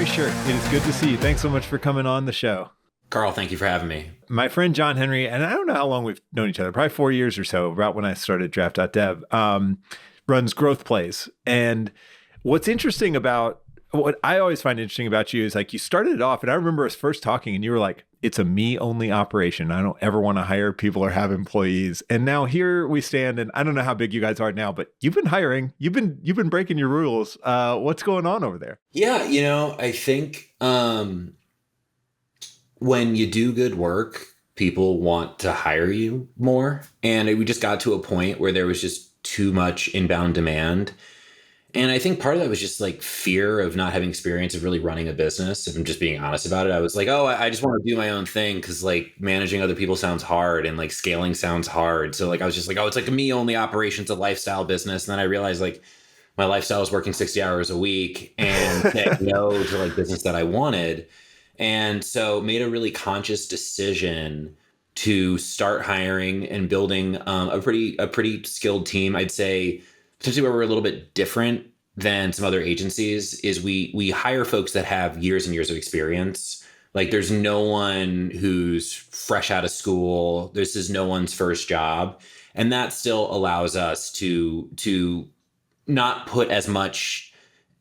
Scherck, it is good to see you. Thanks so much for coming on the show. Karl, thank you for having me. My friend John-Henry, and I don't know how long we've known each other, probably 4 years or so, about when I started Draft.dev, runs growth plays. And what's interesting about what I always find interesting about you is like you started it off, and I remember us first talking and you were like, it's a me only operation. I don't ever want to hire people or have employees. And now here we stand, and I don't know how big you guys are now, but you've been hiring, you've been breaking your rules. What's going on over there? Yeah, I think when you do good work, people want to hire you more. And we just got to a point where there was just too much inbound demand. And I think part of that was just like fear of not having experience of really running a business. If I'm just being honest about it, I was like, oh, I just want to do my own thing because like managing other people sounds hard and like scaling sounds hard. So like I was just like, oh, it's like a me only operation, it's a lifestyle business. And then I realized like my lifestyle was working 60 hours a week and saying no to like business that I wanted. And so made a really conscious decision to start hiring and building a pretty skilled team. I'd say potentially where we're a little bit different than some other agencies is we hire folks that have years and years of experience. Like there's no one who's fresh out of school. This is no one's first job. And that still allows us to not put as much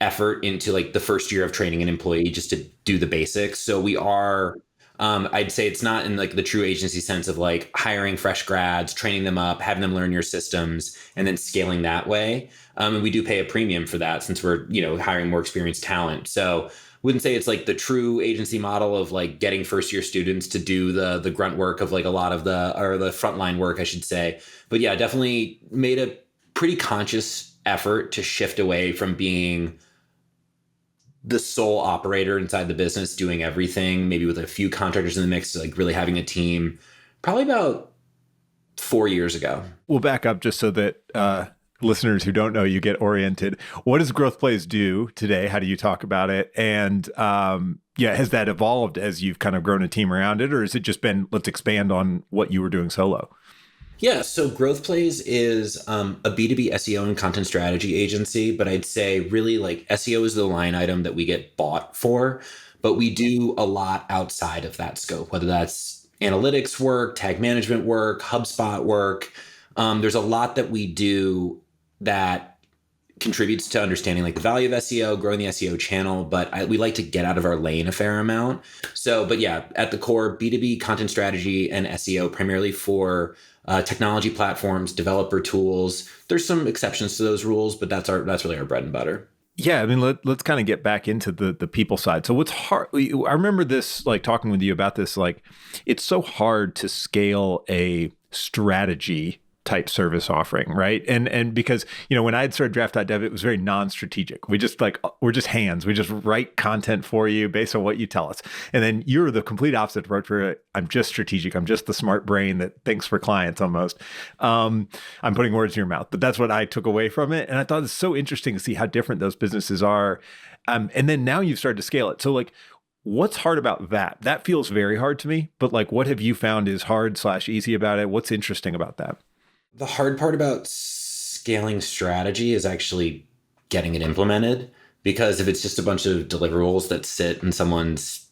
effort into like the first year of training an employee just to do the basics. So we are, I'd say it's not in like the true agency sense of like hiring fresh grads, training them up, having them learn your systems, and then scaling that way. And we do pay a premium for that since we're, hiring more experienced talent. So wouldn't say it's like the true agency model of like getting first year students to do the grunt work of like a lot of the frontline work, I should say. But yeah, definitely made a pretty conscious effort to shift away from being the sole operator inside the business doing everything, maybe with a few contractors in the mix, like really having a team, probably about 4 years ago. We'll back up just so that listeners who don't know you get oriented. What does Growth Plays do today? How do you talk about it? And has that evolved as you've kind of grown a team around it? Or has it just been, let's expand on what you were doing solo? Yeah, so Growth Plays is a B2B SEO and content strategy agency, but I'd say really like SEO is the line item that we get bought for, but we do a lot outside of that scope, whether that's analytics work, tag management work, HubSpot work. There's a lot that we do that contributes to understanding like the value of SEO, growing the SEO channel, but we like to get out of our lane a fair amount. So, but yeah, at the core, B2B content strategy and SEO primarily for technology platforms, developer tools. There's some exceptions to those rules, but that's really our bread and butter. Yeah, I mean, let's kind of get back into the people side. So what's hard, I remember this, like talking with you about this, like it's so hard to scale a strategy type service offering, right? And because, when I had started Draft.dev, it was very non-strategic. We're just hands. We just write content for you based on what you tell us. And then you're the complete opposite approach for I'm just strategic. I'm just the smart brain that thinks for clients almost. I'm putting words in your mouth, but that's what I took away from it. And I thought it's so interesting to see how different those businesses are. And then now you've started to scale it. So like, what's hard about that? That feels very hard to me, but like, what have you found is hard/easy about it? What's interesting about that? The hard part about scaling strategy is actually getting it implemented, because if it's just a bunch of deliverables that sit in someone's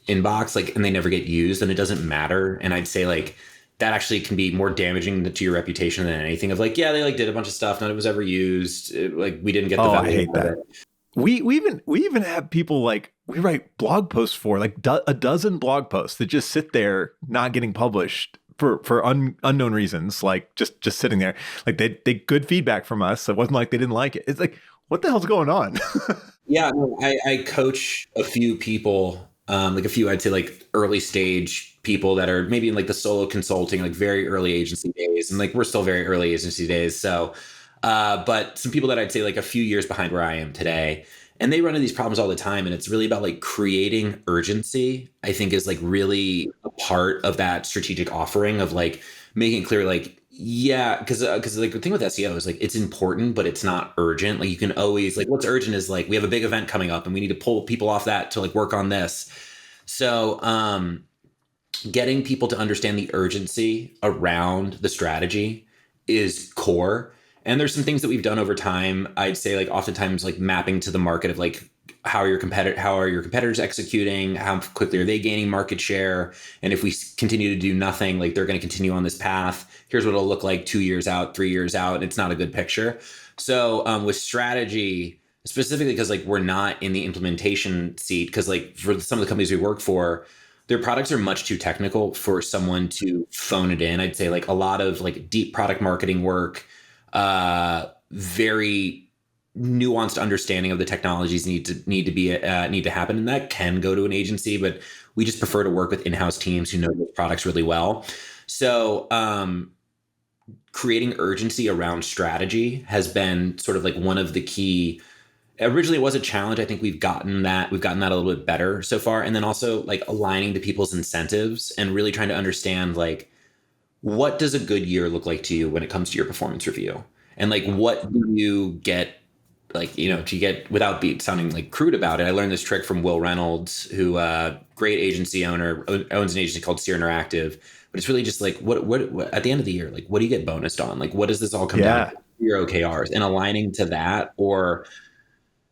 inbox, like, and they never get used, then it doesn't matter. And I'd say like that actually can be more damaging to your reputation than anything of like, yeah, they like did a bunch of stuff, none of it was ever used. Like we didn't get the value. I hate that. We even have people like we write blog posts for like a dozen blog posts that just sit there not getting published for unknown reasons, like just sitting there. Like they good feedback from us. So it wasn't like they didn't like it. It's like, what the hell's going on? Yeah, no, I coach a few people, like a few, I'd say like early stage people that are maybe in like the solo consulting, like very early agency days. And like, we're still very early agency days. So, but some people that I'd say like a few years behind where I am today, and they run into these problems all the time. And it's really about like creating urgency, I think is like really a part of that strategic offering of like making it clear, like, yeah, because like the thing with SEO is like, it's important, but it's not urgent. Like you can always like, what's urgent is like, we have a big event coming up and we need to pull people off that to like work on this. So, getting people to understand the urgency around the strategy is core. And there's some things that we've done over time. I'd say like oftentimes like mapping to the market of like how are your competitors executing? How quickly are they gaining market share? And if we continue to do nothing, like they're going to continue on this path. Here's what it'll look like 2 years out, 3 years out. And it's not a good picture. So with strategy, specifically because like we're not in the implementation seat, because like for some of the companies we work for, their products are much too technical for someone to phone it in. I'd say like a lot of like deep product marketing work, very nuanced understanding of the technologies need to happen, and that can go to an agency, but we just prefer to work with in-house teams who know those products really well. So creating urgency around strategy has been sort of like one of the key. Originally it was a challenge. I think we've gotten that a little bit better so far. And then also like aligning to people's incentives and really trying to understand like, what does a good year look like to you when it comes to your performance review? And like, what do you get? Like, to get, without sounding like crude about it, I learned this trick from Will Reynolds, who great agency owner, owns an agency called Sear Interactive. But it's really just like, what at the end of the year, like, what do you get bonused on? Like, what does this all come down to? Your OKRs, and aligning to that, or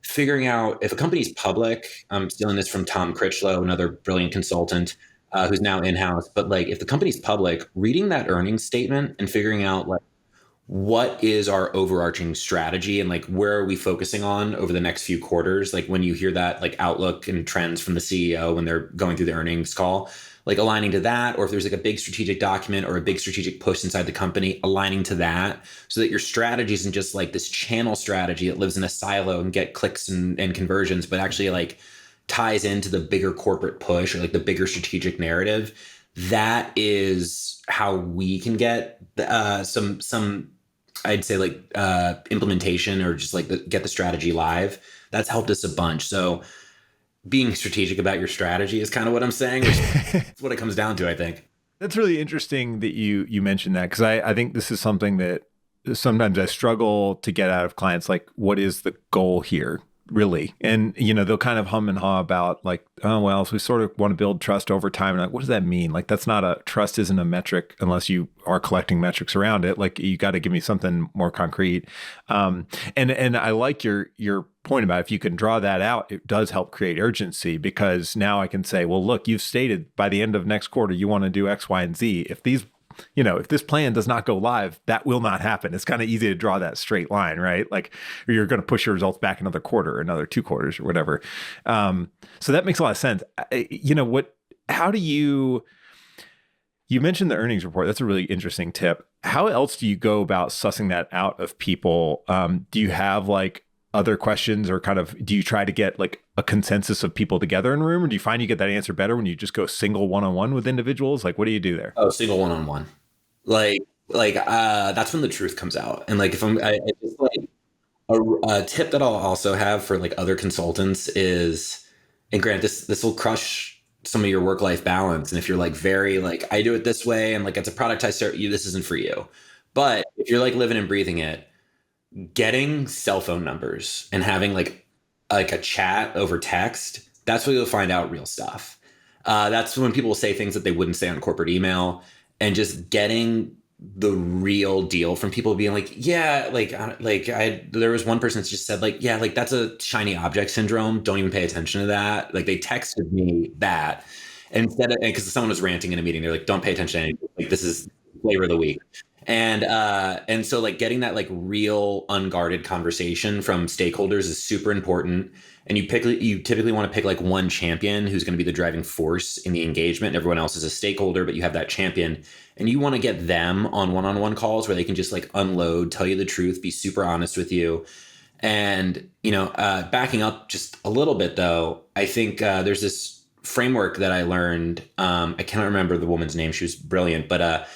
figuring out if a company's public. I'm stealing this from Tom Critchlow, another brilliant consultant who's now in-house. But like, if the company's public, reading that earnings statement and figuring out like, what is our overarching strategy and like where are we focusing on over the next few quarters? Like when you hear that like outlook and trends from the CEO when they're going through the earnings call, like aligning to that, or if there's like a big strategic document or a big strategic push inside the company, aligning to that so that your strategy isn't just like this channel strategy that lives in a silo and get clicks and conversions, but actually like ties into the bigger corporate push or like the bigger strategic narrative. That is how we can get some I'd say like implementation or just like get the strategy live. That's helped us a bunch. So being strategic about your strategy is kind of what I'm saying, which is what it comes down to, I think. That's really interesting that you mentioned that, because I think this is something that sometimes I struggle to get out of clients. Like, what is the goal here? Really? And, they'll kind of hum and haw about like, oh, well, so we sort of want to build trust over time. And like, what does that mean? Like, that's not trust isn't a metric unless you are collecting metrics around it. Like, you got to give me something more concrete. And I like your point about if you can draw that out, it does help create urgency, because now I can say, well, look, you've stated by the end of next quarter, you want to do X, Y, and Z. If this plan does not go live, that will not happen. It's kind of easy to draw that straight line, right? Like, or you're going to push your results back another quarter, or another 2 quarters, or whatever. So that makes a lot of sense. How do you mentioned the earnings report? That's a really interesting tip. How else do you go about sussing that out of people? Do you have like other questions, or kind of do you try to get like a consensus of people together in a room, or do you find you get that answer better when you just go single one-on-one with individuals? Like, what do you do there? Oh, single one-on-one. Like that's when the truth comes out. And like, if it's just like a tip that I'll also have for like other consultants is, and grant this will crush some of your work-life balance. And if you're like very like, I do it this way, and like, it's a product I start you, this isn't for you. But if you're like living and breathing it, getting cell phone numbers and having like a chat over text, that's where you'll find out real stuff. That's when people say things that they wouldn't say on corporate email, and just getting the real deal from people being like, yeah, there was one person that just said like, yeah, like that's a shiny object syndrome. Don't even pay attention to that. Like, they texted me that instead of, and because someone was ranting in a meeting, they're like, don't pay attention to anything. Like, this is flavor of the week. And so like getting that like real unguarded conversation from stakeholders is super important. And you typically want to pick like one champion who's going to be the driving force in the engagement. Everyone else is a stakeholder, but you have that champion, and you want to get them on one-on-one calls where they can just like unload, tell you the truth, be super honest with you. And, backing up just a little bit though, I think there's this framework that I learned. I cannot remember the woman's name. She was brilliant, but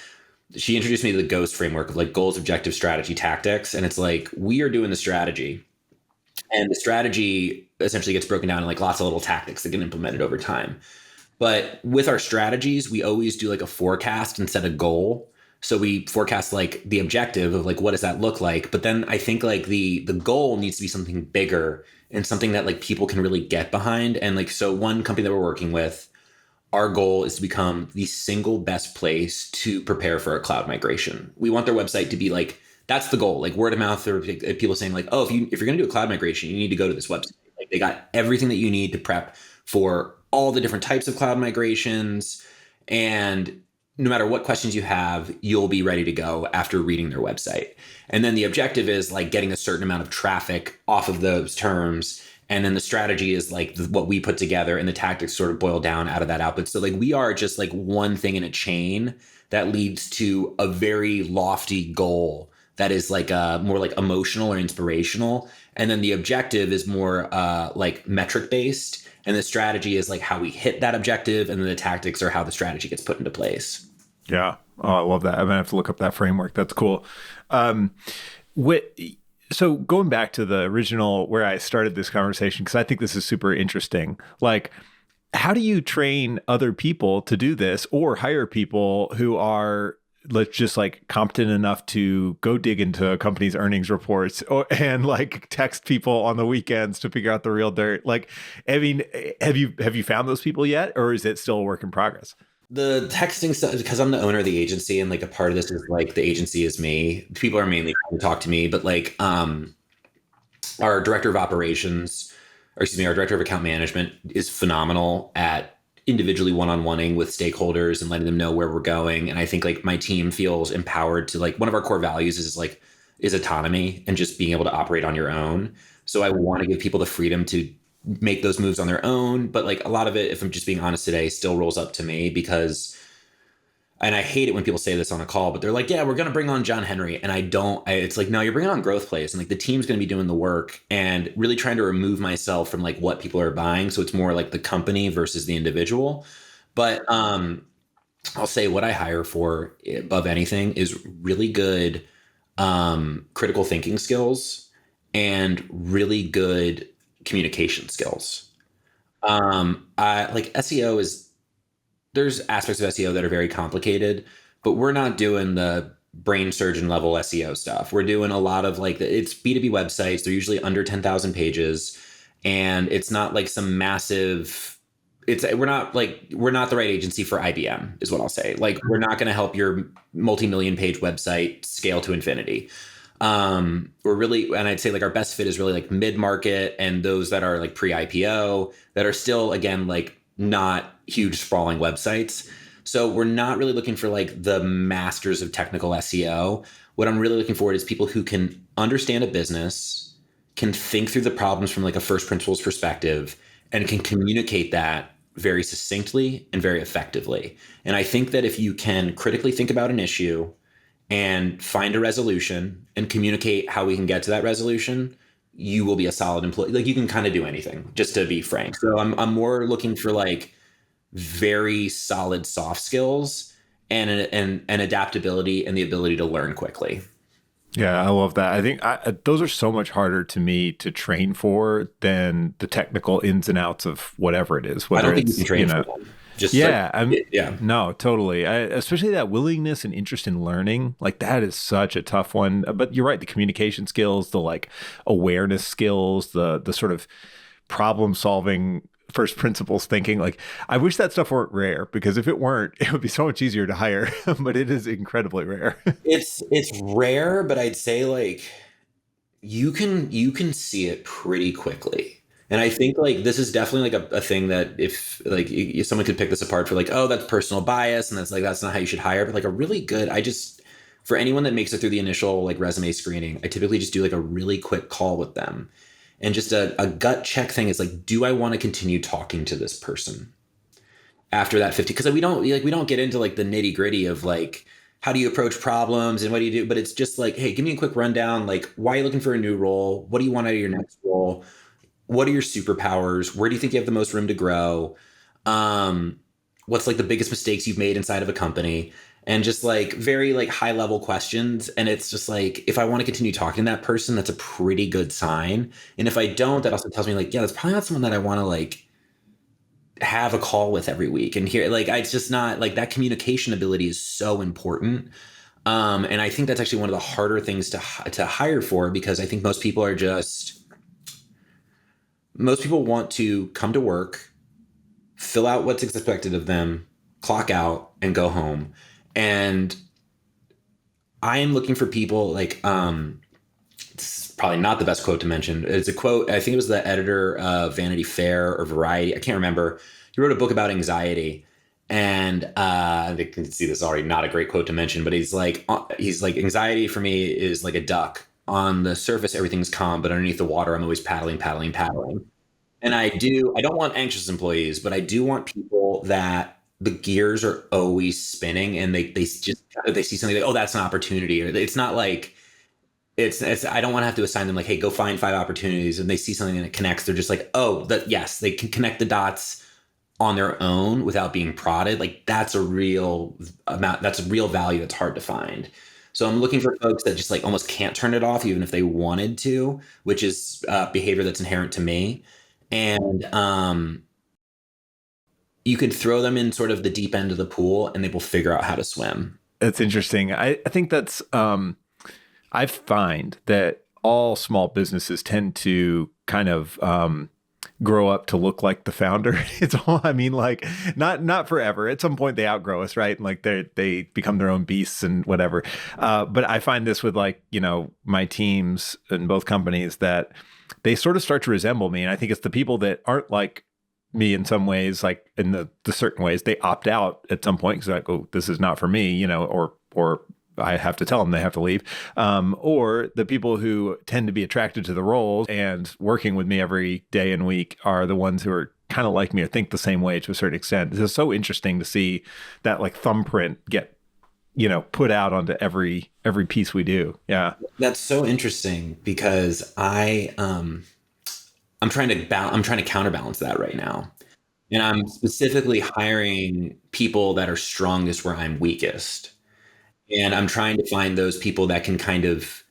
she introduced me to the GHOST framework of like goals, objectives, strategy, tactics. And it's like, we are doing the strategy, and the strategy essentially gets broken down in like lots of little tactics that get implemented over time. But with our strategies, we always do like a forecast and set a goal. So we forecast like the objective of like, what does that look like? But then I think like the goal needs to be something bigger and something that like people can really get behind. And like, so one company that we're working with, our goal is to become the single best place to prepare for a cloud migration. We want their website to be like that's the goal. Like word of mouth or people saying like, oh, if you're going to do a cloud migration, you need to go to this website. Like they got everything that you need to prep for all the different types of cloud migrations. And no matter what questions you have, you'll be ready to go after reading their website. And then the objective is like getting a certain amount of traffic off of those terms. And then the strategy is like what we put together, and the tactics sort of boil down out of that output. So like we are just like one thing in a chain that leads to a very lofty goal that is like more like emotional or inspirational. And then the objective is more like metric based. And the strategy is like how we hit that objective. And then the tactics are how the strategy gets put into place. Yeah. Oh, I love that. I'm gonna have to look up that framework. That's cool. What, so going back to the original where I started this conversation, because I think this is super interesting. Like, how do you train other people to do this, or hire people who are, let's just like competent enough to go dig into a company's earnings reports and like text people on the weekends to figure out the real dirt? Like, I mean, have you found those people yet, or is it still a work in progress? The texting stuff, because I'm the owner of the agency, and like a part of this is like the agency is me. People are mainly trying to talk to me, but like our director of operations, or excuse me, our director of account management is phenomenal at individually one-on-oneing with stakeholders and letting them know where we're going. And I think like my team feels empowered to, like, one of our core values is autonomy and just being able to operate on your own. So I want to give people the freedom to make those moves on their own. But like a lot of it, if I'm just being honest today, still rolls up to me because, and I hate it when people say this on a call, but they're like, yeah, we're going to bring on John-Henry. And it's like, no, you're bringing on growth plays. And like the team's going to be doing the work, and really trying to remove myself from like what people are buying. So it's more like the company versus the individual. But I'll say what I hire for above anything is really good critical thinking skills and really good communication skills. I like SEO there's aspects of SEO that are very complicated, but we're not doing the brain surgeon level SEO stuff. We're doing a lot of like it's B2B websites. They're usually under 10,000 pages, and it's not like some massive, we're not the right agency for IBM is what I'll say. Like we're not going to help your multi-million page website scale to infinity. We're really, and I'd say like our best fit is really like mid-market and those that are like pre-IPO that are still, again, like not huge sprawling websites. So we're not really looking for like the masters of technical SEO. What I'm really looking for is people who can understand a business, can think through the problems from like a first principles perspective, and can communicate that very succinctly and very effectively. And I think that if you can critically think about an issue and find a resolution and communicate how we can get to that resolution, you will be a solid employee. Like you can kind of do anything, just to be frank. So I'm more looking for like very solid soft skills and adaptability and the ability to learn quickly. Yeah, I love that. I think those are so much harder to me to train for than the technical ins and outs of whatever it is. I Whether don't think you it's, can train for them. Just yeah, yeah. No, totally. Especially that willingness and interest in learning, like that is such a tough one. But you're right, the communication skills, the like awareness skills, the sort of problem solving, first principles thinking. Like I wish that stuff weren't rare, because if it weren't, it would be so much easier to hire. But it is incredibly rare. It's rare, but I'd say like you can see it pretty quickly. And I think like this is definitely like a thing that if like if someone could pick this apart for like, oh, that's personal bias and that's not how you should hire. But like a really good, for anyone that makes it through the initial like resume screening, I typically just do like a really quick call with them. And just a gut check thing is like, do I want to continue talking to this person after that 50? Because we don't get into like the nitty gritty of like, how do you approach problems and what do you do? But it's just like, hey, give me a quick rundown. Like, why are you looking for a new role? What do you want out of your next role? What are your superpowers? Where do you think you have the most room to grow? What's like the biggest mistakes you've made inside of a company? And just like very like high level questions. And it's just like, if I want to continue talking to that person, that's a pretty good sign. And if I don't, that also tells me like, yeah, that's probably not someone that I want to like have a call with every week. And here, like, it's just not like that communication ability is so important. And I think that's actually one of the harder things to hire for, because I think most people want to come to work, fill out what's expected of them, clock out, and go home. And I am looking for people like, this is probably not the best quote to mention. It's a quote. I think it was the editor of Vanity Fair or Variety. I can't remember. He wrote a book about anxiety, and they can see this already. Not a great quote to mention, but he's like, anxiety for me is like a duck. On the surface, everything's calm, but underneath the water, I'm always paddling, paddling, paddling. And I don't want anxious employees, but I do want people that the gears are always spinning and they just, they see something like, oh, that's an opportunity. Or it's not like, it's I don't want to have to assign them like, hey, go find 5 opportunities, and they see something that connects. They're just like, oh, that, yes, they can connect the dots on their own without being prodded. Like that's a real amount, that's a real value that's hard to find. So I'm looking for folks that just like almost can't turn it off, even if they wanted to, which is behavior that's inherent to me. And you could throw them in sort of the deep end of the pool and they will figure out how to swim. That's interesting. I think that's, I find that all small businesses tend to kind of grow up to look like the founder. It's all, I mean, like not forever. At some point they outgrow us, right? And like they become their own beasts and whatever. But I find this with like, you know, my teams in both companies that they sort of start to resemble me. And I think it's the people that aren't like me in some ways, like in the certain ways, they opt out at some point because like, oh, this is not for me, you know, or I have to tell them they have to leave. Or the people who tend to be attracted to the roles and working with me every day and week are the ones who are kind of like me or think the same way to a certain extent. It's so interesting to see that like thumbprint get, you know, put out onto every piece we do. Yeah. That's so interesting because I'm trying to counterbalance that right now. And I'm specifically hiring people that are strongest where I'm weakest. And I'm trying to find those people that can kind of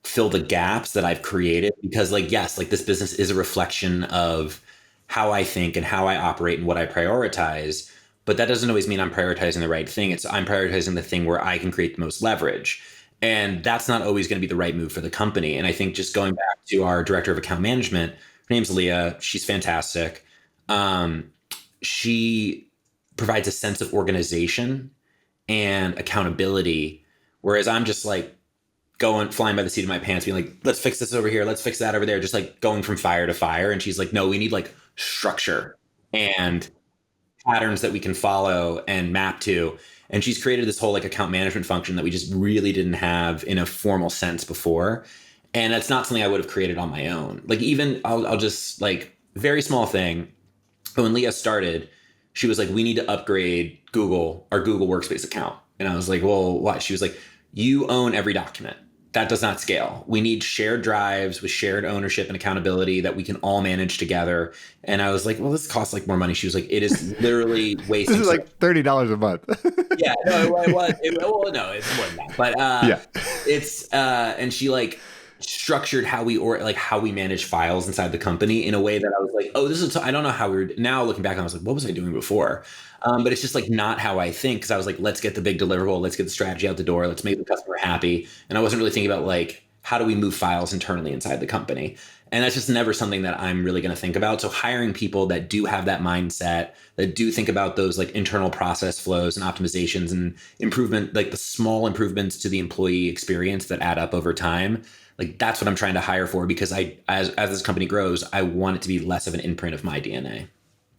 fill the gaps that I've created because like, yes, like this business is a reflection of how I think and how I operate and what I prioritize. But that doesn't always mean I'm prioritizing the right thing. I'm prioritizing the thing where I can create the most leverage. And that's not always going to be the right move for the company. And I think just going back to our director of account management, her name's Leah. She's fantastic. She provides a sense of organization and accountability, whereas I'm just like flying by the seat of my pants, being like, let's fix this over here, let's fix that over there, just like going from fire to fire. And she's like, no, we need like structure and patterns that we can follow and map to. And she's created this whole like account management function that we just really didn't have in a formal sense before. And that's not something I would have created on my own. Like even I'll just like very small thing. But when Leah started, she was like, we need to upgrade our Google Workspace account. And I was like, well, why? She was like, you own every document. That does not scale. We need shared drives with shared ownership and accountability that we can all manage together. And I was like, well, this costs like more money. She was like, it is literally wasting. This is like $30 a month. Yeah, no, it was. Well, no, it's more than that. But yeah, it's and she like structured how we manage files inside the company in a way that I was like, oh, this is, I don't know how we were now looking back. I was like, what was I doing before? But it's just like not how I think. Cause I was like, let's get the big deliverable. Let's get the strategy out the door. Let's make the customer happy. And I wasn't really thinking about like, how do we move files internally inside the company? And that's just never something that I'm really going to think about. So hiring people that do have that mindset, that do think about those like internal process flows and optimizations and improvement, like the small improvements to the employee experience that add up over time. Like that's what I'm trying to hire for, because as this company grows, I want it to be less of an imprint of my DNA.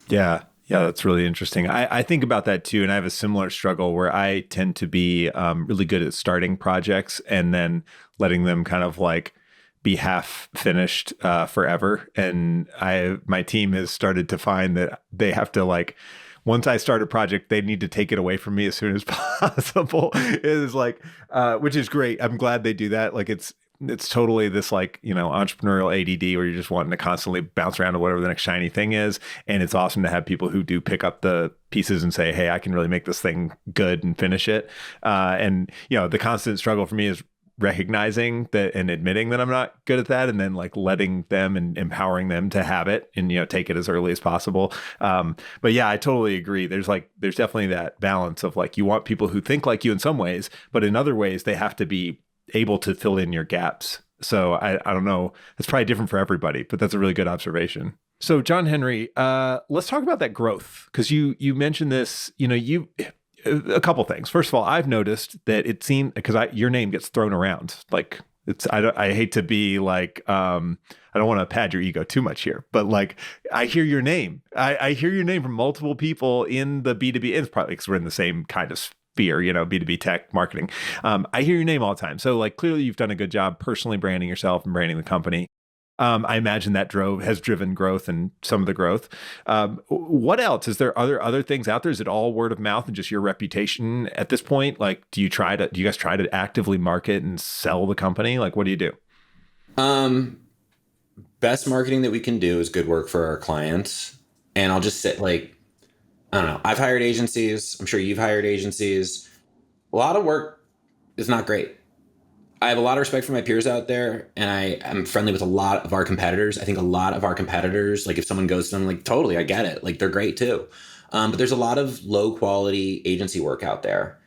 Yeah. Yeah, that's really interesting. I think about that too. And I have a similar struggle where I tend to be really good at starting projects and then letting them kind of like be half finished forever. And my team has started to find that they have to like, once I start a project, they need to take it away from me as soon as possible. It is like, which is great. I'm glad they do that. Like it's totally this like, you know, entrepreneurial ADD where you're just wanting to constantly bounce around to whatever the next shiny thing is. And it's awesome to have people who do pick up the pieces and say, hey, I can really make this thing good and finish it. And, you know, the constant struggle for me is recognizing that and admitting that I'm not good at that, and then like letting them and empowering them to have it and, you know, take it as early as possible. But yeah, I totally agree. There's definitely that balance of like, you want people who think like you in some ways, but in other ways they have to be able to fill in your gaps. So I don't know. It's probably different for everybody, but that's a really good observation. So John-Henry, let's talk about that growth, because you mentioned this, you know, a couple things. First of all, I've noticed that it seems because your name gets thrown around. Like I hate to be like, I don't want to pad your ego too much here, but like I hear your name. I hear your name from multiple people in the B2B. It's probably because we're in the same kind of sphere, B2B tech marketing. I hear your name all the time. So like clearly you've done a good job personally branding yourself and branding the company. I imagine that has driven growth and some of the growth. What else? Is there other things out there? Is it all word of mouth and just your reputation at this point? Like, do you guys try to actively market and sell the company? Like, what do you do? Best marketing that we can do is good work for our clients. And I'll just say, like, I don't know. I've hired agencies. I'm sure you've hired agencies. A lot of work is not great. I have a lot of respect for my peers out there, and I am friendly with a lot of our competitors. I think a lot of our competitors, like if someone goes to them, like totally, I get it. Like they're great too. But there's a lot of low quality agency work out there.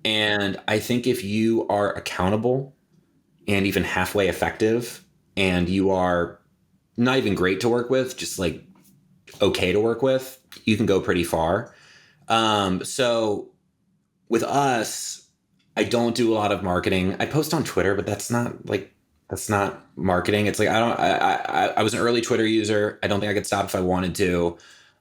And I think if you are accountable and even halfway effective, and you are not even great to work with, just like okay to work with, you can go pretty far. So with us, I don't do a lot of marketing. I post on Twitter, but that's not marketing. It's like, I was an early Twitter user. I don't think I could stop if I wanted to.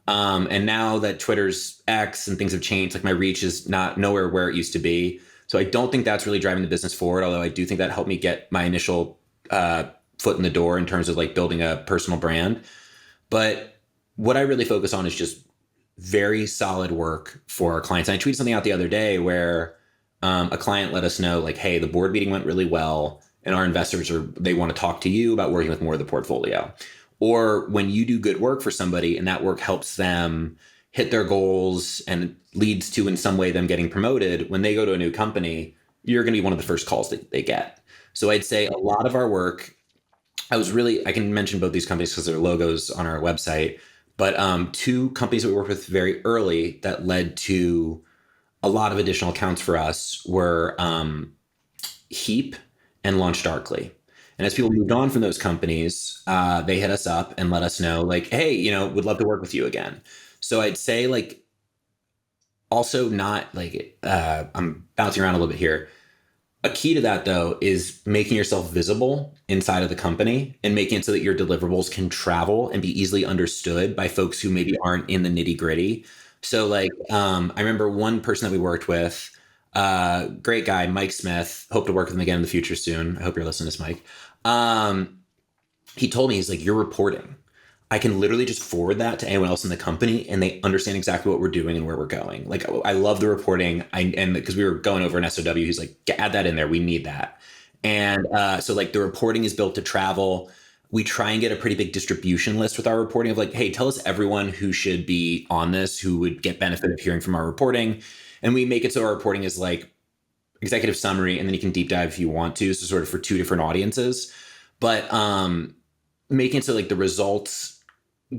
And now that Twitter's X and things have changed, like my reach is not nowhere where it used to be. So I don't think that's really driving the business forward. Although I do think that helped me get my initial foot in the door in terms of like building a personal brand. But what I really focus on is just very solid work for our clients. And I tweeted something out the other day where a client let us know like, hey, the board meeting went really well and our investors they want to talk to you about working with more of the portfolio. Or when you do good work for somebody and that work helps them hit their goals and leads to in some way them getting promoted, when they go to a new company, you're going to be one of the first calls that they get. So I'd say a lot of our work, I can mention both these companies because their logos on our website, but two companies that we worked with very early that led to a lot of additional accounts for us were Heap and Launch Darkly. And as people moved on from those companies, they hit us up and let us know like, hey, would love to work with you again. So I'd say like, also not like, I'm bouncing around a little bit here. A key to that though, is making yourself visible inside of the company and making it so that your deliverables can travel and be easily understood by folks who maybe aren't in the nitty gritty. So like, I remember one person that we worked with, great guy, Mike Smith, hope to work with him again in the future soon. I hope you're listening to this, Mike. He told me, he's like, your reporting, I can literally just forward that to anyone else in the company and they understand exactly what we're doing and where we're going. Like, I love the reporting. And because we were going over an SOW, he's like, add that in there. We need that. And so like the reporting is built to travel. We try and get a pretty big distribution list with our reporting of like, hey, tell us everyone who should be on this, who would get benefit of hearing from our reporting. And we make it so our reporting is like executive summary, and then you can deep dive if you want to. So sort of for two different audiences, but making it so like the results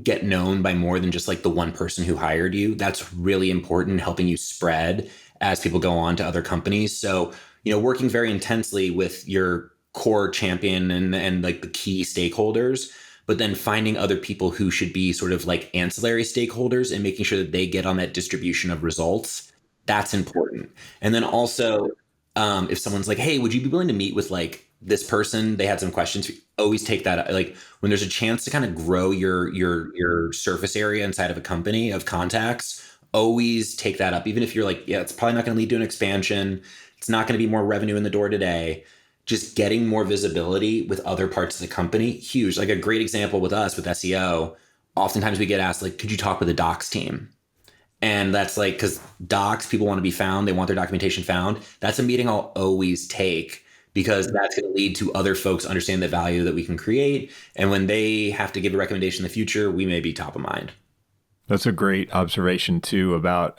get known by more than just like the one person who hired you. That's really important, helping you spread as people go on to other companies. So, working very intensely with your core champion and like the key stakeholders, but then finding other people who should be sort of like ancillary stakeholders and making sure that they get on that distribution of results. That's important. And then also, if someone's like, hey, would you be willing to meet with like this person? They had some questions. Always take that. Like when there's a chance to kind of grow your surface area inside of a company of contacts, always take that up. Even if you're like, yeah, it's probably not going to lead to an expansion. It's not going to be more revenue in the door today. Just getting more visibility with other parts of the company, huge. Like a great example with us with SEO, oftentimes we get asked like, could you talk with the docs team? And that's like, because docs, people want to be found. They want their documentation found. That's a meeting I'll always take because that's going to lead to other folks understand the value that we can create. And when they have to give a recommendation in the future, we may be top of mind. That's a great observation too about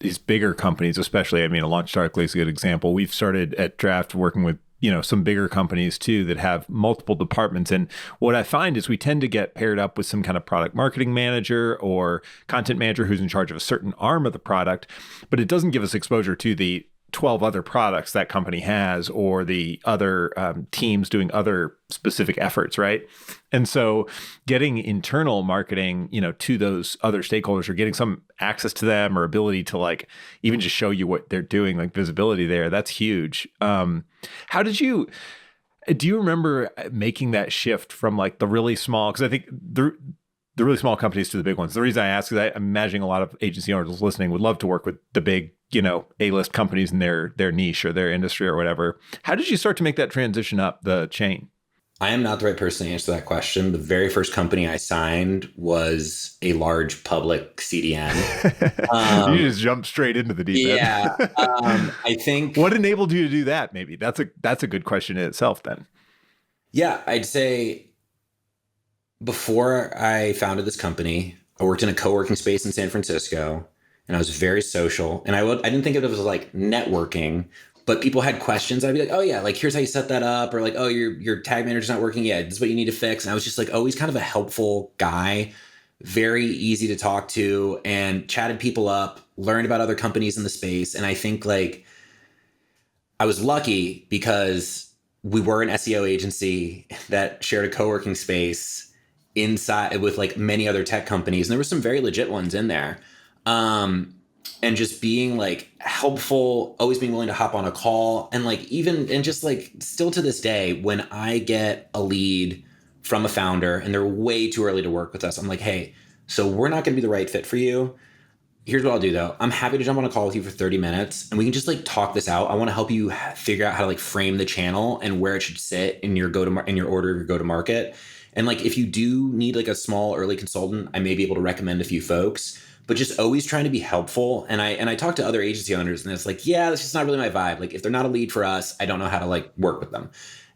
these bigger companies, especially. I mean, Launch Darkly is a good example. We've started at Draft working with some bigger companies too that have multiple departments. And what I find is we tend to get paired up with some kind of product marketing manager or content manager who's in charge of a certain arm of the product, but it doesn't give us exposure to the 12 other products that company has, or the other teams doing other specific efforts, right? And so getting internal marketing, to those other stakeholders, or getting some access to them, or ability to like even just show you what they're doing, like visibility there, that's huge. Do you remember making that shift from like the really small, because I think the really small companies to the big ones. The reason I ask is I'm imagining a lot of agency owners listening would love to work with the big, A-list companies in their niche or their industry or whatever. How did you start to make that transition up the chain? I am not the right person to answer that question. The very first company I signed was a large public CDN. You just jumped straight into the deep end. Yeah. I think what enabled you to do that? Maybe that's a good question in itself then. Yeah, I'd say before I founded this company, I worked in a co-working space in San Francisco, and I was very social. And I didn't think of it as like networking, but people had questions. I'd be like, oh yeah, like here's how you set that up, or like, oh, your tag manager's not working. Yeah, this is what you need to fix. And I was just like always kind of a helpful guy, very easy to talk to, and chatted people up, learned about other companies in the space. And I think like I was lucky because we were an SEO agency that shared a co-working space inside with like many other tech companies. And there were some very legit ones in there. And just being like helpful, always being willing to hop on a call. And like just like still to this day, when I get a lead from a founder and they're way too early to work with us, I'm like, hey, so we're not going to be the right fit for you. Here's what I'll do though. I'm happy to jump on a call with you for 30 minutes and we can just like talk this out. I want to help you figure out how to like frame the channel and where it should sit in your in your order of your go-to-market. And like, if you do need like a small early consultant, I may be able to recommend a few folks, but just always trying to be helpful. And I talk to other agency owners and it's like, yeah, that's just not really my vibe. Like if they're not a lead for us, I don't know how to like work with them.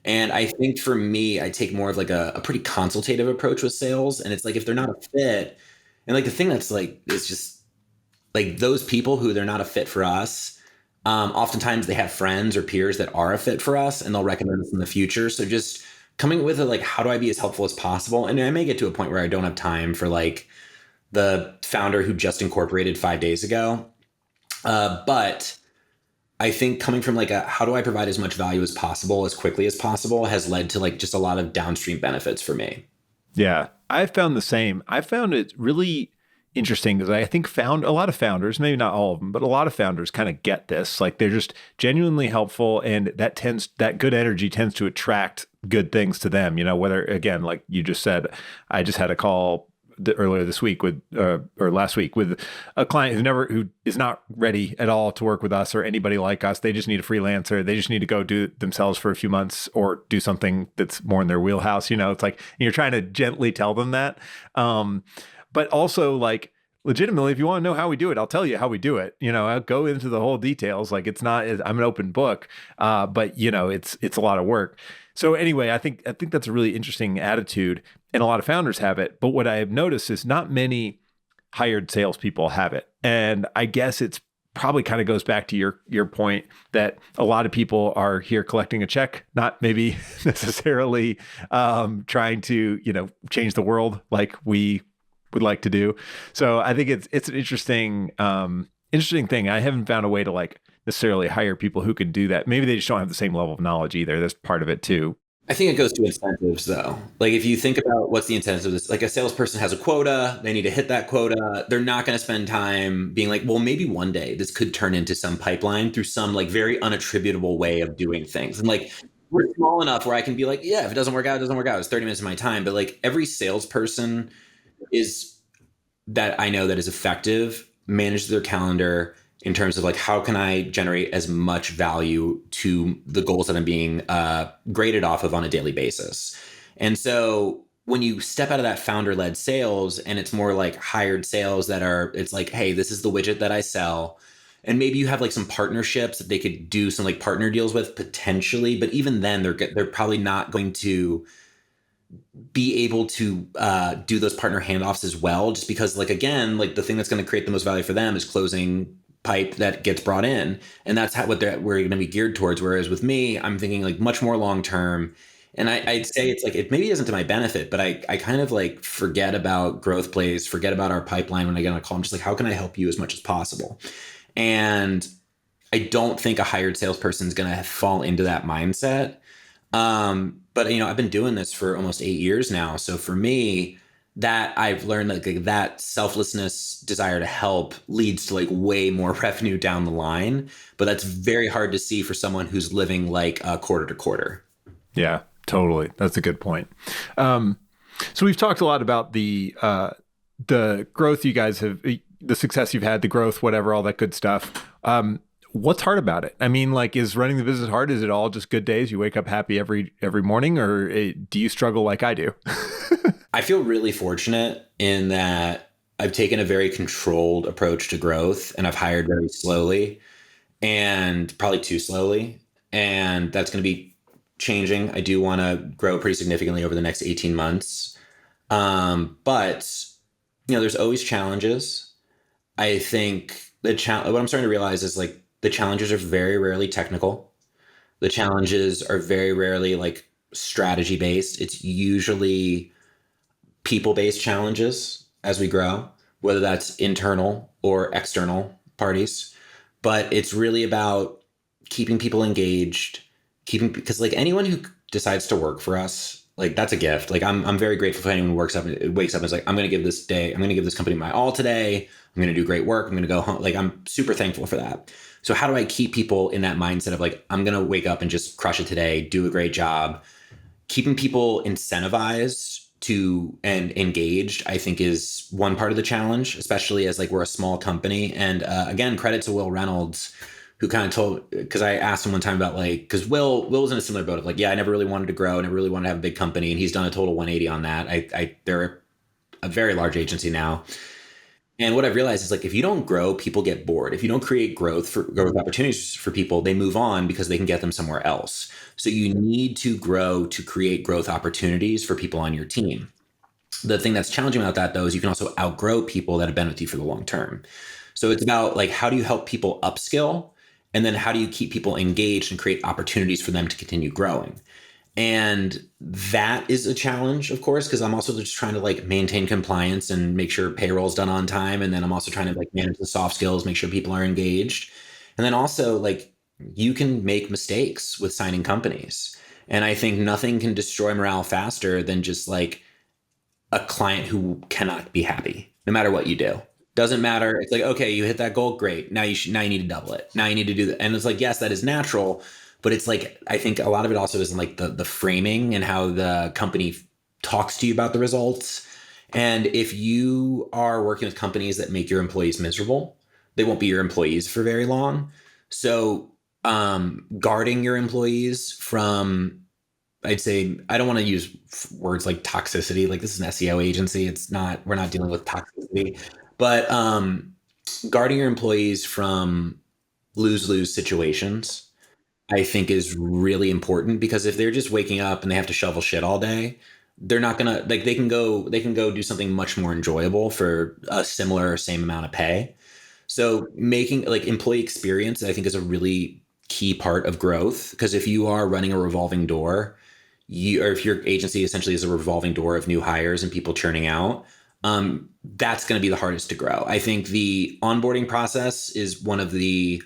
And I think for me, I take more of like a pretty consultative approach with sales. And it's like, if they're not a fit, and like the thing that's like, it's just like those people who they're not a fit for us, oftentimes they have friends or peers that are a fit for us and they'll recommend us in the future. So just coming with it, like, how do I be as helpful as possible? And I may get to a point where I don't have time for like the founder who just incorporated 5 days ago. But I think coming from like how do I provide as much value as possible, as quickly as possible, has led to like just a lot of downstream benefits for me. Yeah, I found the same. I found it really interesting because I think found a lot of founders, maybe not all of them, but a lot of founders kind of get this. Like they're just genuinely helpful, and that good energy tends to attract good things to them. Whether, again, like you just said, I just had a call earlier this week or last week with a client who is not ready at all to work with us or anybody like us. They just need a freelancer. They just need to go do it themselves for a few months or do something that's more in their wheelhouse. It's like you're trying to gently tell them that. But also like legitimately, if you want to know how we do it, I'll tell you how we do it. I'll go into the whole details. Like I'm an open book, but it's a lot of work. So anyway, I think that's a really interesting attitude, and a lot of founders have it. But what I have noticed is not many hired salespeople have it, and I guess it's probably kind of goes back to your point that a lot of people are here collecting a check, not maybe necessarily trying to change the world like we would like to do. So I think it's an interesting thing. I haven't found a way to like necessarily hire people who can do that. Maybe they just don't have the same level of knowledge either. That's part of it too. I think it goes to incentives though. Like if you think about what's the incentive of this, like a salesperson has a quota, they need to hit that quota. They're not going to spend time being like, well, maybe one day this could turn into some pipeline through some like very unattributable way of doing things. And like, we're small enough where I can be like, yeah, if it doesn't work out, it doesn't work out. It's 30 minutes of my time. But like every salesperson that I know that is effective, manage their calendar in terms of like, how can I generate as much value to the goals that I'm being graded off of on a daily basis? And so when you step out of that founder-led sales and it's more like hired sales it's like, hey, this is the widget that I sell. And maybe you have like some partnerships that they could do some like partner deals with potentially, but even then they're probably not going to be able to do those partner handoffs as well, just because like, again, like the thing that's going to create the most value for them is closing pipe that gets brought in. And that's what we're going to be geared towards. Whereas with me, I'm thinking like much more long-term. And I'd say it's like, it maybe isn't to my benefit, but I kind of like forget about growth plays, forget about our pipeline when I get on a call. I'm just like, how can I help you as much as possible? And I don't think a hired salesperson is going to fall into that mindset. But I've been doing this for almost 8 years now. So for me, that I've learned like that selflessness desire to help leads to like way more revenue down the line. But that's very hard to see for someone who's living like quarter to quarter. Yeah, totally. That's a good point. So we've talked a lot about the growth you guys have, the success you've had, the growth, whatever, all that good stuff. What's hard about it? I mean, like, is running the business hard? Is it all just good days? You wake up happy every morning, or do you struggle like I do? I feel really fortunate in that I've taken a very controlled approach to growth, and I've hired very slowly and probably too slowly. And that's going to be changing. I do want to grow pretty significantly over the next 18 months. But there's always challenges. I think what I'm starting to realize is like the challenges are very rarely technical. The challenges are very rarely like strategy based. It's usually people based challenges as we grow, whether that's internal or external parties. But it's really about keeping people engaged, because like anyone who decides to work for us, like that's a gift. Like I'm very grateful for anyone who wakes up and is like, I'm going to give this company my all today. I'm going to do great work. I'm going to go home. Like I'm super thankful for that. So how do I keep people in that mindset of like, I'm going to wake up and just crush it today, do a great job? Keeping people incentivized to and engaged, I think, is one part of the challenge, especially as like we're a small company. And again, credit to Will Reynolds, who kind of told, because I asked him one time about like, because Will was in a similar boat of like, yeah, I never really wanted to grow, never really wanted to have a big company, and he's done a total 180 on that. They're a very large agency now. And what I've realized is like, if you don't grow, people get bored. If you don't create growth opportunities for people, they move on because they can get them somewhere else. So you need to grow to create growth opportunities for people on your team. The thing that's challenging about that though, is you can also outgrow people that have been with you for the long term. So it's about like, how do you help people upskill? And then how do you keep people engaged and create opportunities for them to continue growing? And that is a challenge, of course, because I'm also just trying to like maintain compliance and make sure payroll is done on time. And then I'm also trying to like manage the soft skills, make sure people are engaged. And then also like you can make mistakes with signing companies. And I think nothing can destroy morale faster than just like a client who cannot be happy, no matter what you do. Doesn't matter. It's like, okay, you hit that goal. Great. Now you need to double it. Now you need to do that. And it's like, yes, that is natural. But it's like, I think a lot of it also is in like the framing and how the company talks to you about the results. And if you are working with companies that make your employees miserable, they won't be your employees for very long. So guarding your employees from, I'd say, I don't want to use words like toxicity. Like this is an SEO agency. We're not dealing with toxicity, but guarding your employees from lose-lose situations, I think, is really important, because if they're just waking up and they have to shovel shit all day, they're not gonna like they can go do something much more enjoyable for a similar or same amount of pay. So making like employee experience, I think, is a really key part of growth, because if you are running a revolving door, or if your agency essentially is a revolving door of new hires and people churning out, that's going to be the hardest to grow. I think the onboarding process is one of the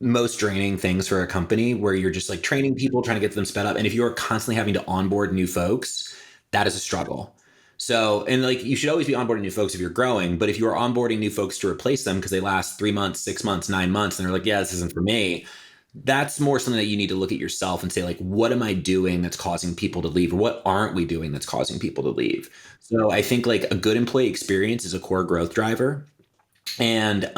most draining things for a company, where you're just like training people, trying to get them sped up. And if you're constantly having to onboard new folks, that is a struggle. So, and like, you should always be onboarding new folks if you're growing, but if you are onboarding new folks to replace them because they last 3 months, 6 months, 9 months, and they're like, yeah, this isn't for me, that's more something that you need to look at yourself and say, like, what am I doing that's causing people to leave? Or what aren't we doing that's causing people to leave? So I think like a good employee experience is a core growth driver. And,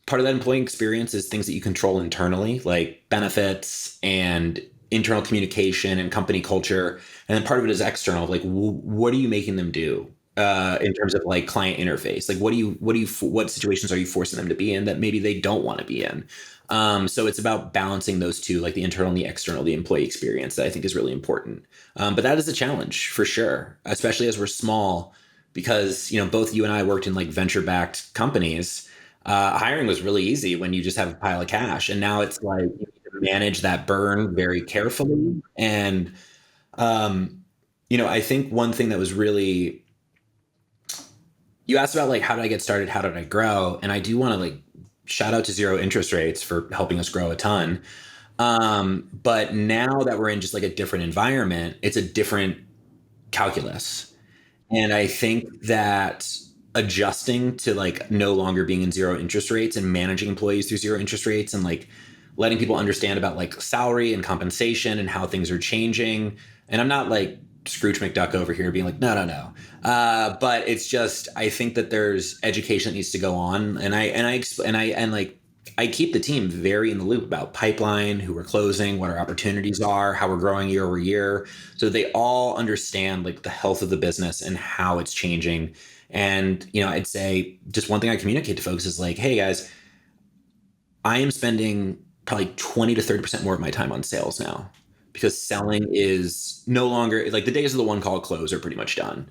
part of that employee experience is things that you control internally, like benefits and internal communication and company culture. And then part of it is external, like what are you making them do in terms of like client interface? Like what situations are you forcing them to be in that maybe they don't want to be in? So it's about balancing those two, like the internal and the external, the employee experience, that I think is really important. But that is a challenge for sure, especially as we're small, because both you and I worked in like venture-backed companies. Hiring was really easy when you just have a pile of cash, and now it's like you need to manage that burn very carefully. And I think one thing that was really, you asked about like, how did I get started? How did I grow? And I do want to like shout out to zero interest rates for helping us grow a ton. But now that we're in just like a different environment, it's a different calculus. And I think that adjusting to like no longer being in zero interest rates and managing employees through zero interest rates and like letting people understand about like salary and compensation and how things are changing. And I'm not like Scrooge McDuck over here being like, no, no, no. But it's just, I think that there's education that needs to go on. I keep the team very in the loop about pipeline, who we're closing, what our opportunities are, how we're growing year over year. So they all understand like the health of the business and how it's changing. And, I'd say just one thing I communicate to folks is like, hey guys, I am spending probably 20 to 30% more of my time on sales now, because selling is no longer like the days of the one call close are pretty much done.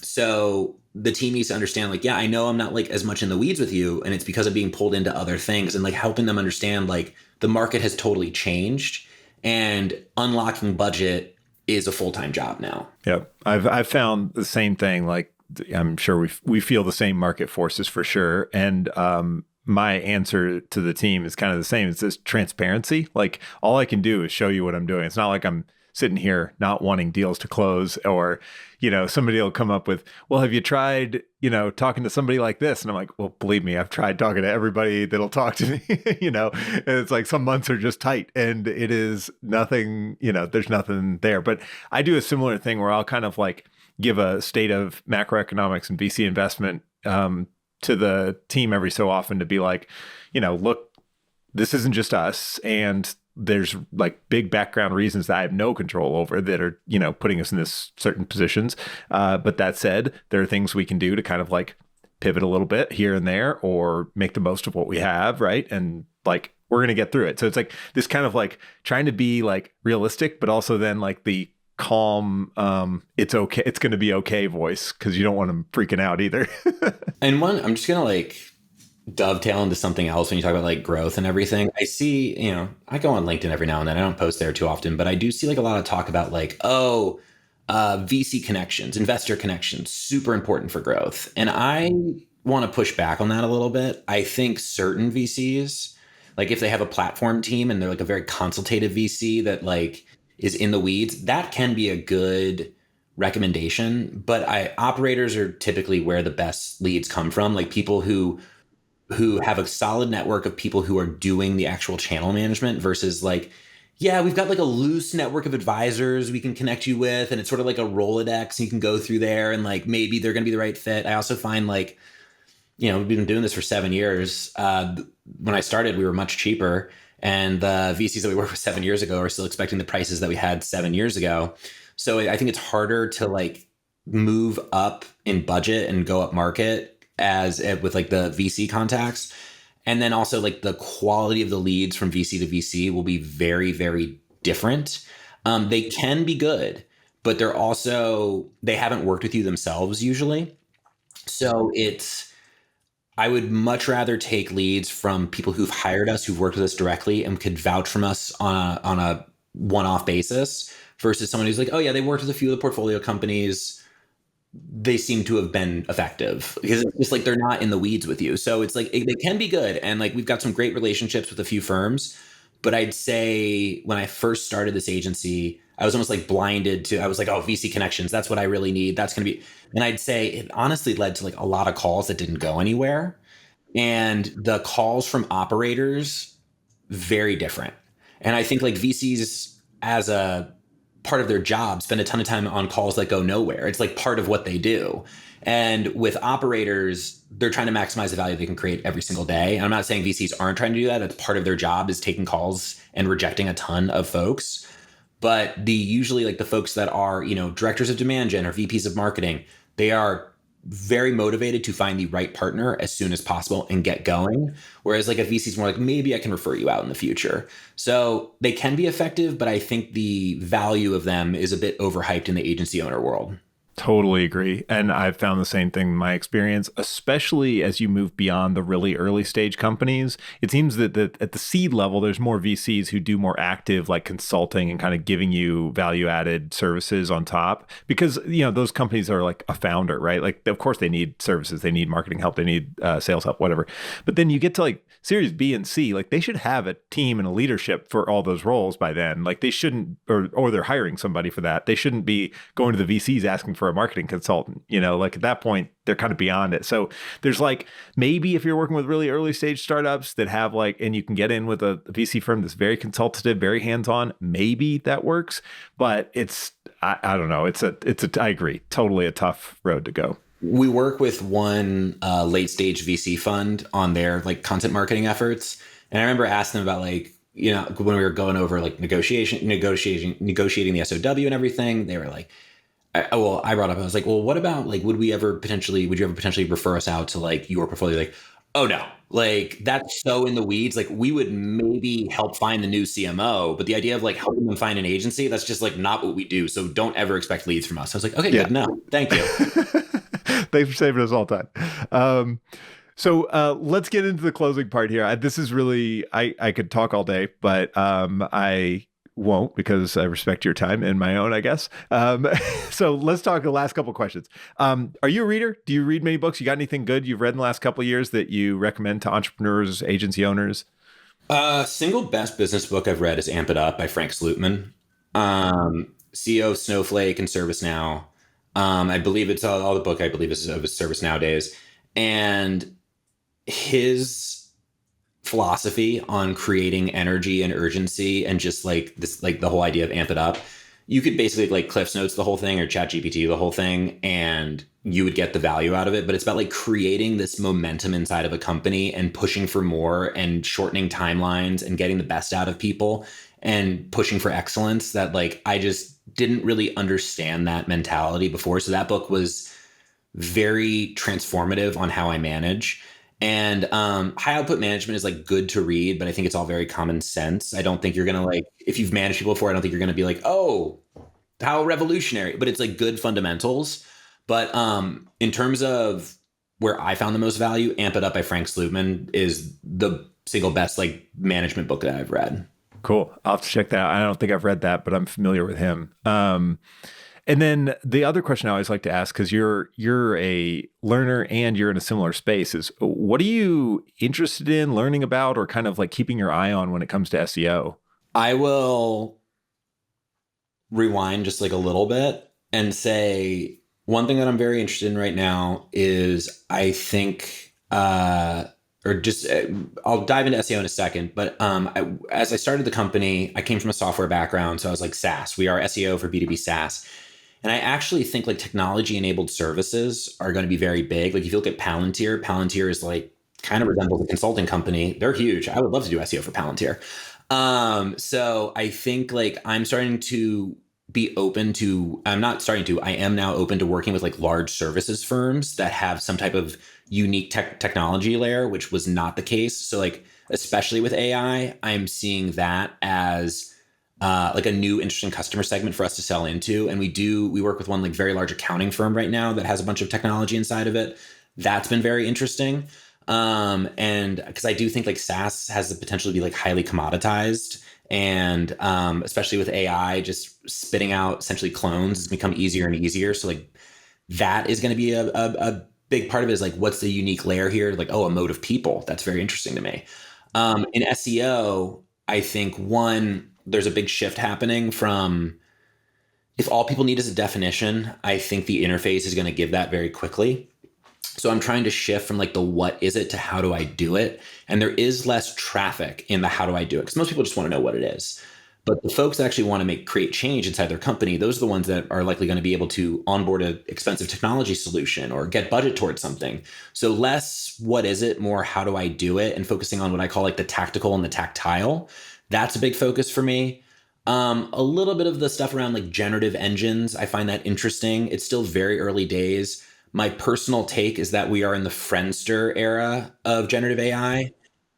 So the team needs to understand like, yeah, I know I'm not like as much in the weeds with you, and it's because I'm being pulled into other things, and like helping them understand like the market has totally changed and unlocking budget is a full-time job now. Yep. I've found the same thing. Like I'm sure we feel the same market forces for sure. And my answer to the team is kind of the same. It's this transparency. Like all I can do is show you what I'm doing. It's not like I'm sitting here not wanting deals to close, or, somebody will come up with, well, have you tried, talking to somebody like this? And I'm like, well, believe me, I've tried talking to everybody that'll talk to me, and it's like some months are just tight and it is nothing, there's nothing there. But I do a similar thing where I'll kind of like give a state of macroeconomics and VC investment to the team every so often to be like, look, this isn't just us. And there's like big background reasons that I have no control over that are, putting us in this certain positions. But that said, there are things we can do to kind of like pivot a little bit here and there or make the most of what we have. Right. And like, we're going to get through it. So it's like this kind of like trying to be like realistic, but also then like the calm, it's okay, it's going to be okay voice, because you don't want them freaking out either. And I'm just going to like dovetail into something else when you talk about like growth and everything. I see, I go on LinkedIn every now and then. I don't post there too often, but I do see like a lot of talk about like, VC connections, investor connections, super important for growth. And I want to push back on that a little bit. I think certain VCs, like if they have a platform team and they're like a very consultative VC that like is in the weeds, that can be a good recommendation. But operators are typically where the best leads come from, like people who have a solid network of people who are doing the actual channel management versus like, yeah, we've got like a loose network of advisors we can connect you with. And it's sort of like a Rolodex. You can go through there and like, maybe they're going to be the right fit. I also find like, we've been doing this for 7 years. When I started, we were much cheaper. And the VCs that we worked with 7 years ago are still expecting the prices that we had 7 years ago. So I think it's harder to like move up in budget and go up market with like the VC contacts. And then also like the quality of the leads from VC to VC will be very, very different. They can be good, but they haven't worked with you themselves usually. So I would much rather take leads from people who've hired us, who've worked with us directly and could vouch from us on a one-off basis versus someone who's like, oh yeah, they worked with a few of the portfolio companies. They seem to have been effective, because it's just like they're not in the weeds with you. So it's like they can be good. And like we've got some great relationships with a few firms. But I'd say when I first started this agency, I was almost like blinded to, I was like, oh, VC connections, that's what I really need. That's going to be. And I'd say it honestly led to like a lot of calls that didn't go anywhere. And the calls from operators, very different. And I think like VCs as a part of their job spend a ton of time on calls that go nowhere. It's like part of what they do. And with operators, they're trying to maximize the value they can create every single day. And I'm not saying VCs aren't trying to do that. That's part of their job, is taking calls and rejecting a ton of folks. But usually like the folks that are, directors of demand gen or VPs of marketing, they are very motivated to find the right partner as soon as possible and get going. Whereas like a VC is more like, maybe I can refer you out in the future. So they can be effective, but I think the value of them is a bit overhyped in the agency owner world. Totally agree. And I've found the same thing in my experience, especially as you move beyond the really early stage companies. It seems that at the seed level, there's more VCs who do more active like consulting and kind of giving you value added services on top because, those companies are like a founder, right? Like, of course, they need services, they need marketing help, they need sales help, whatever. But then you get to like Series B and C, like they should have a team and a leadership for all those roles by then. Like they shouldn't, or they're hiring somebody for that. They shouldn't be going to the VCs asking for a marketing consultant. Like at that point, they're kind of beyond it. So there's like maybe if you're working with really early stage startups that have like, and you can get in with a VC firm that's very consultative, very hands-on, maybe that works. But I don't know. I agree. Totally a tough road to go. We work with one late stage VC fund on their like content marketing efforts. And I remember asking them about like, when we were going over like negotiating the SOW and everything, they were like, I brought up, I was like, well, what about like, would you ever potentially refer us out to like your portfolio? Like, oh no, like that's so in the weeds. Like we would maybe help find the new CMO, but the idea of like helping them find an agency, that's just like not what we do. So don't ever expect leads from us. I was like, okay, good. No, thank you. Thanks for saving us all time. So let's get into the closing part here. This is really, I could talk all day, but I won't because I respect your time and my own, I guess. So let's talk the last couple of questions. Are you a reader? Do you read many books? You got anything good you've read in the last couple of years that you recommend to entrepreneurs, agency owners? Single best business book I've read is Amp It Up by Frank Slootman. CEO of Snowflake and ServiceNow. I believe it's all the book I believe is of ServiceNow days. And his philosophy on creating energy and urgency and just like this, like the whole idea of amp it up, you could basically like Cliff's Notes the whole thing or Chat GPT the whole thing, and you would get the value out of it. But it's about like creating this momentum inside of a company and pushing for more and shortening timelines and getting the best out of people and pushing for excellence that like I just didn't really understand that mentality before. So that book was very transformative on how I manage. And high output management is like good to read, but I think it's all very common sense. I don't think you're gonna like, if you've managed people before, I don't think you're gonna be like, oh, how revolutionary. But it's like good fundamentals. But in terms of where I found the most value, Amp It Up by Frank Slootman is the single best like management book that I've read. Cool. I'll have to check that out. I don't think I've read that, but I'm familiar with him. And then the other question I always like to ask, because you're a learner and you're in a similar space, is what are you interested in learning about or kind of like keeping your eye on when it comes to SEO? I will rewind just like a little bit and say one thing that I'm very interested in right now is I think, I'll dive into SEO in a second, but as I started the company, I came from a software background. So I was like SaaS. We are SEO for B2B SaaS. And I actually think like technology-enabled services are going to be very big. Like if you look at Palantir is like kind of resembles a consulting company. They're huge. I would love to do SEO for Palantir. So I think like I am now open to working with like large services firms that have some type of unique technology layer, which was not the case. So like, especially with AI, I'm seeing that as like a new interesting customer segment for us to sell into. And we work with one like very large accounting firm right now that has a bunch of technology inside of it. That's been very interesting. And because I do think like SaaS has the potential to be like highly commoditized, and especially with AI just spitting out essentially clones, it's become easier and easier. So like that is going to be a big part of it, is like, what's the unique layer here? Like, oh, a mode of people. That's very interesting to me. In SEO, I think there's a big shift happening from, if all people need is a definition, I think the interface is going to give that very quickly. So I'm trying to shift from like the what is it to how do I do it? And there is less traffic in the how do I do it, because most people just want to know what it is. But the folks that actually want to create change inside their company, those are the ones that are likely going to be able to onboard an expensive technology solution or get budget towards something. So less what is it, more how do I do it, and focusing on what I call like the tactical and the tactile. That's a big focus for me. A little bit of the stuff around like generative engines, I find that interesting. It's still very early days. My personal take is that we are in the Friendster era of generative AI,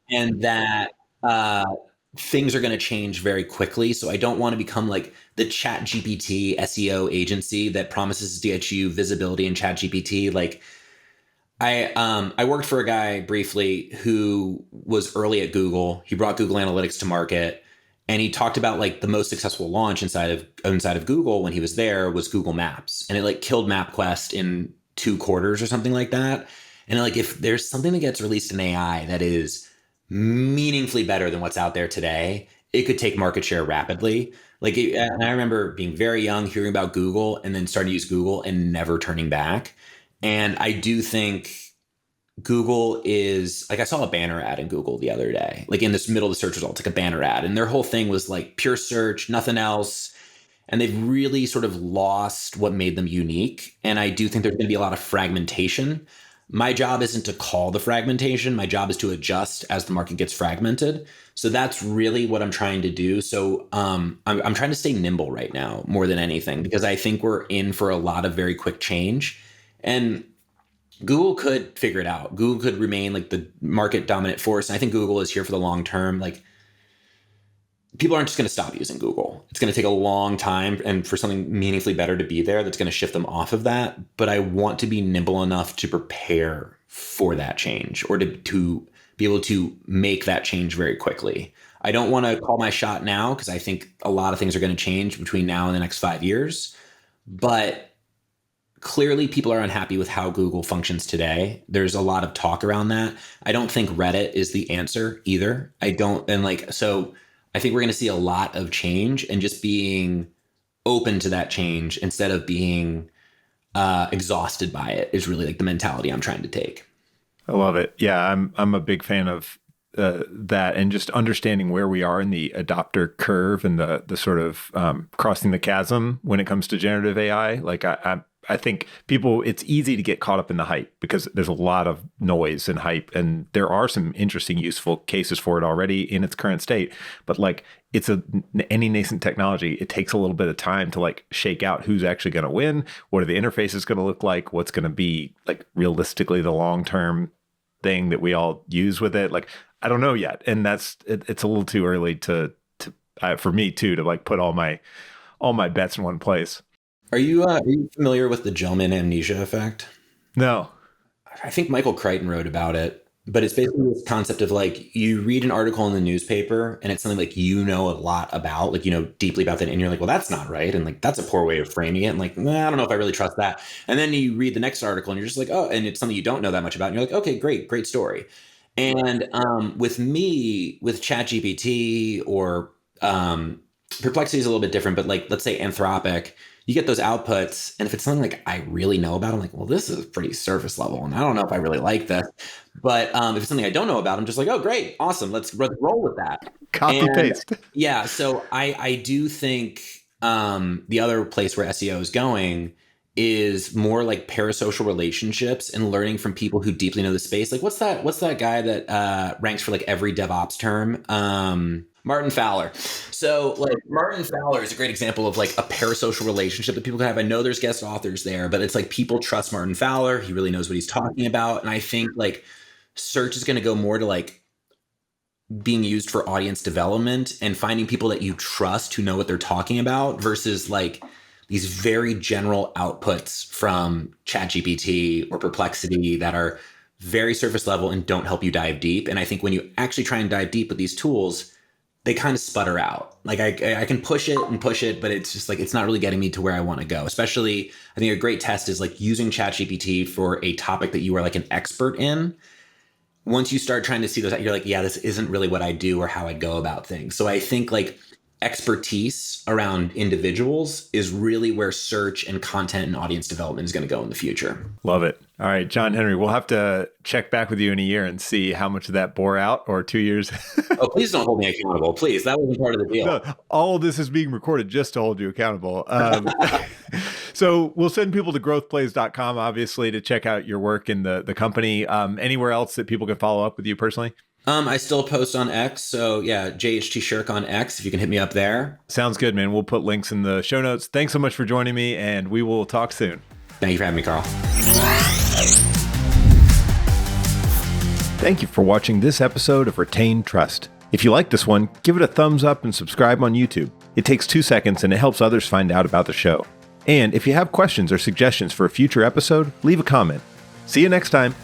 and that things are going to change very quickly. So I don't want to become like the ChatGPT SEO agency that promises to get you visibility in ChatGPT. Like I worked for a guy briefly who was early at Google. He brought Google Analytics to market, and he talked about like the most successful launch inside of Google when he was there was Google Maps, and it like killed MapQuest in 2 quarters or something like that. And like if there's something that gets released in AI that is meaningfully better than what's out there today, it could take market share rapidly. And I remember being very young, hearing about Google, and then starting to use Google and never turning back. And I do think Google is like, I saw a banner ad in Google the other day, like in this middle of the search results, like a banner ad. And their whole thing was like pure search, nothing else. And they've really sort of lost what made them unique. And I do think there's going to be a lot of fragmentation. My job isn't to call the fragmentation. My job is to adjust as the market gets fragmented. So that's really what I'm trying to do. So I'm trying to stay nimble right now more than anything, because I think we're in for a lot of very quick change. And Google could figure it out. Google could remain like the market dominant force. And I think Google is here for the long term. Like, people aren't just going to stop using Google. It's going to take a long time and for something meaningfully better to be there that's going to shift them off of that. But I want to be nimble enough to prepare for that change, or to be able to make that change very quickly. I don't want to call my shot now, because I think a lot of things are going to change between now and the next 5 years. But clearly people are unhappy with how Google functions today. There's a lot of talk around that. I don't think Reddit is the answer either. So I think we're going to see a lot of change, and just being open to that change instead of being exhausted by it is really like the mentality I'm trying to take. I love it. Yeah, I'm a big fan of that, and just understanding where we are in the adopter curve and the sort of crossing the chasm when it comes to generative AI. Like I think people, it's easy to get caught up in the hype because there's a lot of noise and hype, and there are some interesting, useful cases for it already in its current state. But like, it's any nascent technology, it takes a little bit of time to like shake out who's actually going to win. What are the interfaces going to look like? What's going to be like realistically the long-term thing that we all use with it? Like, I don't know yet. And it's a little too early to for me too, to like put all my bets in one place. Are you familiar with the gentleman amnesia effect? No. I think Michael Crichton wrote about it, but it's basically this concept of like, you read an article in the newspaper and it's something like, you know, a lot about, like, you know, deeply about that. And you're like, well, that's not right. And like, that's a poor way of framing it. And like, nah, I don't know if I really trust that. And then you read the next article and you're just like, oh, and it's something you don't know that much about. And you're like, okay, great story. And with me, with ChatGPT or Perplexity is a little bit different, but like, let's say Anthropic, you get those outputs, and if it's something like I really know about, I'm like, well, this is pretty surface level, and I don't know if I really like this. But if it's something I don't know about, I'm just like, oh, great, awesome, let's roll with that. Copy paste. Yeah, so I do think the other place where SEO is going is more like parasocial relationships and learning from people who deeply know the space. Like, what's that guy that ranks for like every DevOps term? Martin Fowler. So like Martin Fowler is a great example of like a parasocial relationship that people can have. I know there's guest authors there, but it's like people trust Martin Fowler. He really knows what he's talking about. And I think like search is going to go more to like being used for audience development and finding people that you trust who know what they're talking about, versus like these very general outputs from ChatGPT or Perplexity that are very surface level and don't help you dive deep. And I think when you actually try and dive deep with these tools, they kind of sputter out. Like I can push it, but it's just like, it's not really getting me to where I want to go. Especially, I think a great test is like using ChatGPT for a topic that you are like an expert in. Once you start trying to see those, you're like, yeah, this isn't really what I do or how I'd go about things. So I think like expertise around individuals is really where search and content and audience development is going to go in the future. Love it. All right, John-Henry, we'll have to check back with you in a year and see how much of that bore out, or 2 years. Oh, please don't hold me accountable. Please. That wasn't part of the deal. No, all of this is being recorded just to hold you accountable. So we'll send people to growthplays.com, obviously, to check out your work in the company. Anywhere else that people can follow up with you personally? I still post on X. So yeah, JHT Scherck on X, if you can hit me up there. Sounds good, man. We'll put links in the show notes. Thanks so much for joining me, and we will talk soon. Thank you for having me, Karl. Thank you for watching this episode of Retain Trust. If you like this one, give it a thumbs up and subscribe on YouTube. It takes 2 seconds and it helps others find out about the show. And if you have questions or suggestions for a future episode, leave a comment. See you next time.